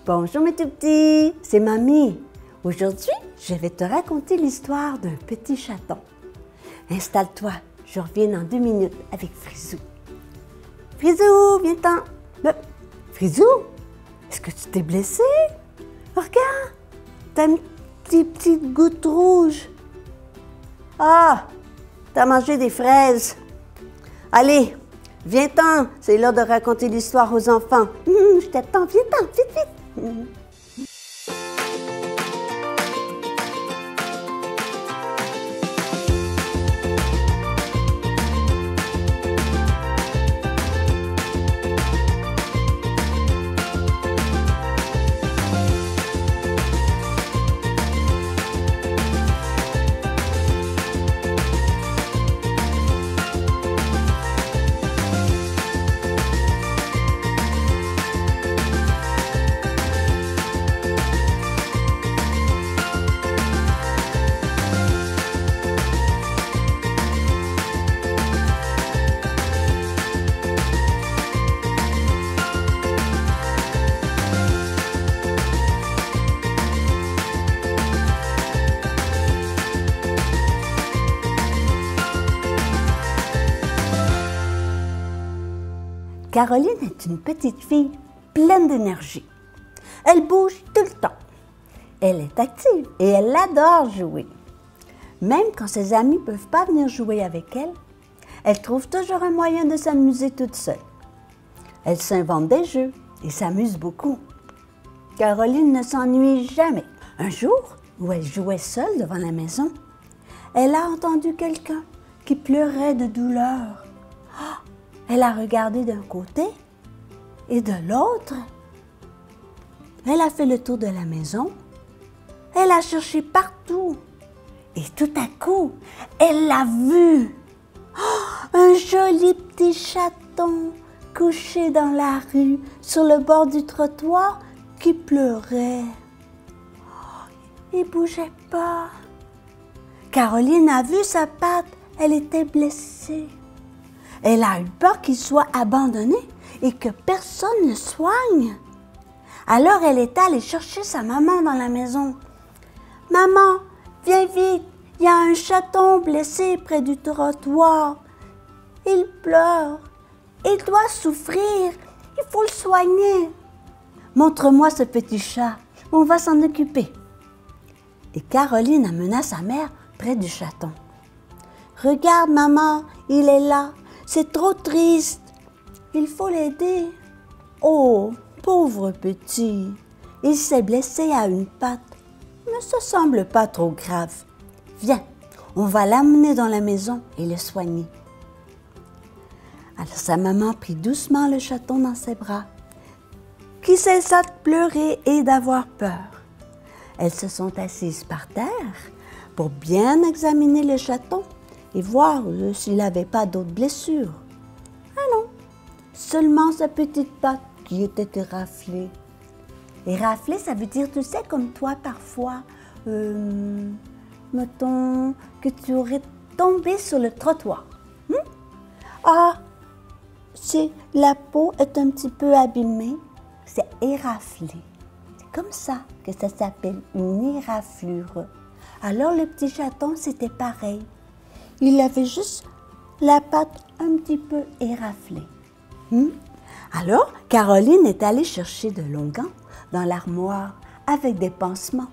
Bonjour mes tout petits, c'est Mamie. Aujourd'hui, je vais te raconter l'histoire d'un petit chaton. Installe-toi, je reviens dans 2 minutes avec Frisou. Frisou, viens-t'en. Frisou, est-ce que tu t'es blessé? Regarde, t'as une petite goutte rouge. Ah, t'as mangé des fraises. Allez, viens-t'en, c'est l'heure de raconter l'histoire aux enfants. Je t'attends, viens-t'en, vite, vite. Caroline est une petite fille pleine d'énergie. Elle bouge tout le temps. Elle est active et elle adore jouer. Même quand ses amis ne peuvent pas venir jouer avec elle, elle trouve toujours un moyen de s'amuser toute seule. Elle s'invente des jeux et s'amuse beaucoup. Caroline ne s'ennuie jamais. Un jour, où elle jouait seule devant la maison, elle a entendu quelqu'un qui pleurait de douleur. Elle a regardé d'un côté et de l'autre. Elle a fait le tour de la maison. Elle a cherché partout. Et tout à coup, elle l'a vu. Un joli petit chaton couché dans la rue, sur le bord du trottoir, qui pleurait. Il ne bougeait pas. Caroline a vu sa patte. Elle était blessée. Elle a eu peur qu'il soit abandonné et que personne ne le soigne. Alors elle est allée chercher sa maman dans la maison. « Maman, viens vite, il y a un chaton blessé près du trottoir. Il pleure, il doit souffrir, il faut le soigner. Montre-moi ce petit chat, on va s'en occuper. » Et Caroline amena sa mère près du chaton. « Regarde maman, il est là. C'est trop triste. Il faut l'aider. » Oh, pauvre petit. Il s'est blessé à une patte. Mais ça semble pas trop grave. Viens, on va l'amener dans la maison et le soigner. Alors sa maman prit doucement le chaton dans ses bras, qui cessa de pleurer et d'avoir peur. Elles se sont assises par terre pour bien examiner le chaton et voir s'il n'avait pas d'autres blessures. Ah non, seulement sa petite patte qui était éraflée. Éraflée, ça veut dire, tu sais, comme toi parfois, mettons que tu aurais tombé sur le trottoir. Ah, si la peau est un petit peu abîmée, c'est éraflé. C'est comme ça que ça s'appelle une éraflure. Alors le petit chaton, c'était pareil. Il avait juste la patte un petit peu éraflée. Alors, Caroline est allée chercher de l'onguent dans l'armoire avec des pansements.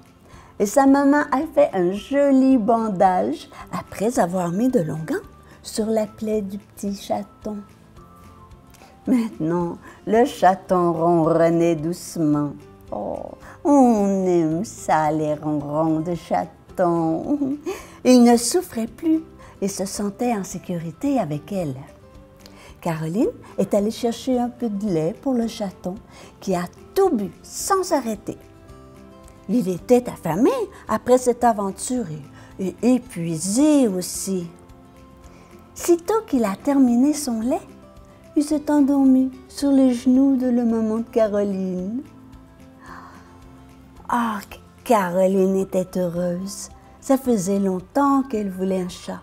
Et sa maman a fait un joli bandage après avoir mis de l'onguent sur la plaie du petit chaton. Maintenant, le chaton ronronnait doucement. Oh, on aime ça, les ronrons de chaton. Il ne souffrait plus et se sentait en sécurité avec elle. Caroline est allée chercher un peu de lait pour le chaton qui a tout bu sans arrêter. Il était affamé après cette aventure et épuisé aussi. Sitôt qu'il a terminé son lait, il s'est endormi sur les genoux de la maman de Caroline. Ah, Caroline était heureuse. Ça faisait longtemps qu'elle voulait un chat.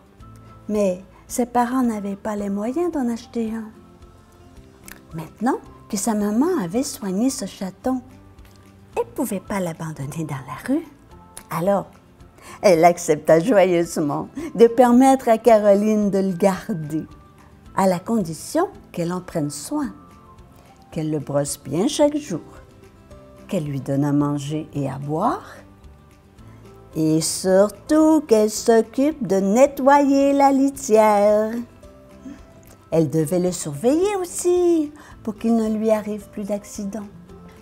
Mais ses parents n'avaient pas les moyens d'en acheter un. Maintenant que sa maman avait soigné ce chaton, elle ne pouvait pas l'abandonner dans la rue. Alors, elle accepta joyeusement de permettre à Caroline de le garder, à la condition qu'elle en prenne soin, qu'elle le brosse bien chaque jour, qu'elle lui donne à manger et à boire, et surtout qu'elle s'occupe de nettoyer la litière. Elle devait le surveiller aussi pour qu'il ne lui arrive plus d'accident.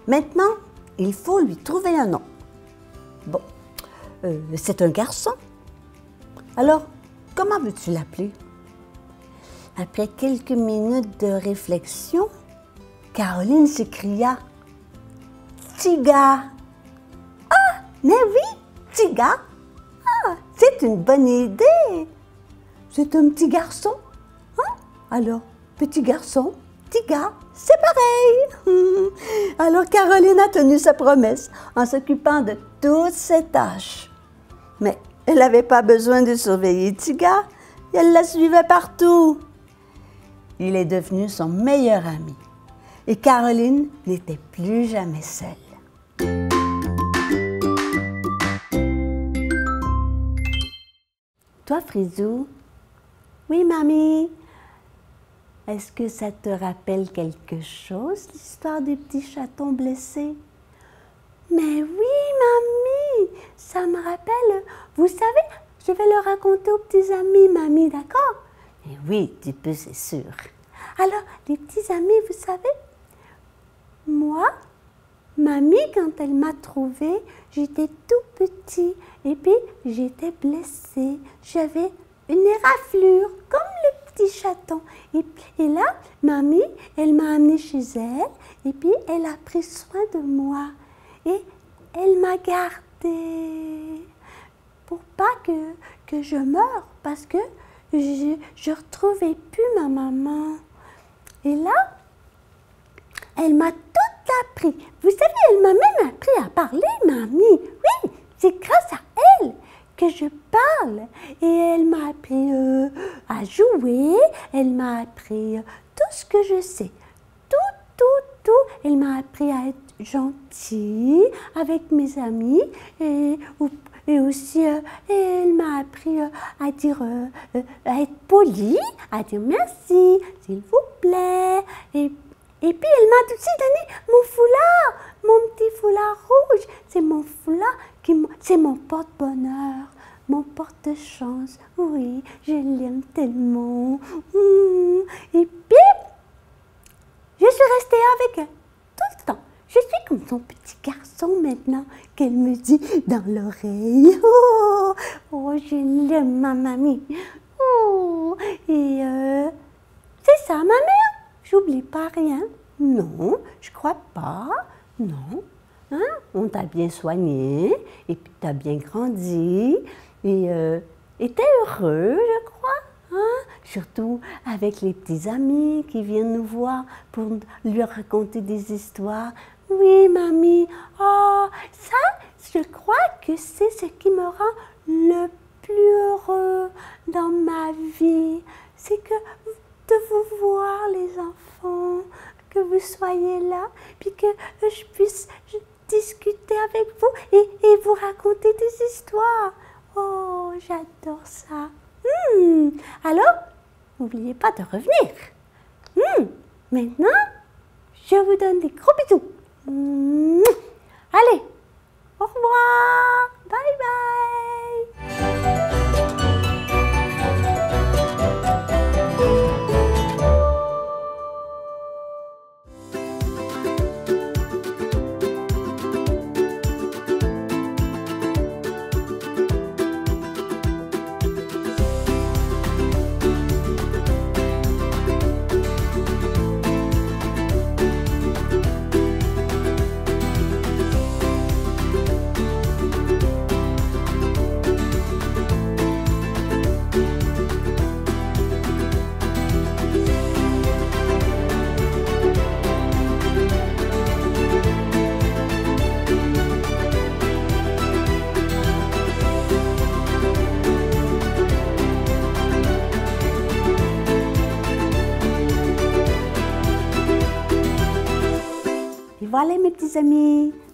Maintenant, il faut lui trouver un nom. Bon, c'est un garçon. Alors, comment veux-tu l'appeler? Après quelques minutes de réflexion, Caroline s'écria « Tiga !»« Ah, mais oui, Tiga! Ah, c'est une bonne idée! C'est un petit garçon. Hein? Alors, petit garçon, Tiga, c'est pareil! » Alors Caroline a tenu sa promesse en s'occupant de toutes ses tâches. Mais elle n'avait pas besoin de surveiller Tiga, elle la suivait partout. Il est devenu son meilleur ami et Caroline n'était plus jamais seule. Toi, Frisou? Oui, mamie? Est-ce que ça te rappelle quelque chose, l'histoire des petits chatons blessés? Mais oui, mamie, ça me rappelle. Vous savez, je vais le raconter aux petits amis, mamie, d'accord? Mais oui, tu peux, c'est sûr. Alors, les petits amis, vous savez, moi, mamie, quand elle m'a trouvée, j'étais tout petit et puis j'étais blessée. J'avais une éraflure, comme le petit chaton. Et là, mamie, elle m'a amenée chez elle et puis elle a pris soin de moi. Et elle m'a gardée pour pas que je meure parce que je retrouvais plus ma maman. Et là, elle m'a tout appris. Vous savez, elle m'a même appris à parler, mamie. Oui, c'est grâce à elle que je parle. Et elle m'a appris à jouer. Elle m'a appris tout ce que je sais. Tout. Elle m'a appris à être gentille avec mes amis et aussi elle m'a appris à dire, à être polie, à dire merci, s'il vous plaît. Et puis elle m'a aussi donné mon foulard, mon petit foulard rouge. C'est mon foulard, c'est mon porte-bonheur, mon porte-chance. Oui, je l'aime tellement. Et puis, je suis restée avec elle tout le temps. Je suis comme son petit garçon maintenant qu'elle me dit dans l'oreille. Oh, je l'aime, ma mamie. Oh, et c'est ça, ma mère. J'oublie pas rien. Non, je crois pas. Non. Hein? On t'a bien soigné et puis t'as bien grandi et t'es heureux, je crois. Hein? Surtout avec les petits amis qui viennent nous voir pour lui raconter des histoires. Oui, mamie. Oh, ça, je crois que c'est ce qui me rend le plus heureux dans ma vie. C'est que de vous voir, les enfants, que vous soyez là, puis que je puisse discuter avec vous et vous raconter des histoires. Oh, j'adore ça. Alors, n'oubliez pas de revenir. Maintenant, je vous donne des gros bisous. Allez, au revoir. Bye bye.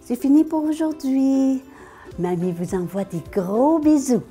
c'est fini pour aujourd'hui. Mamie vous envoie des gros bisous.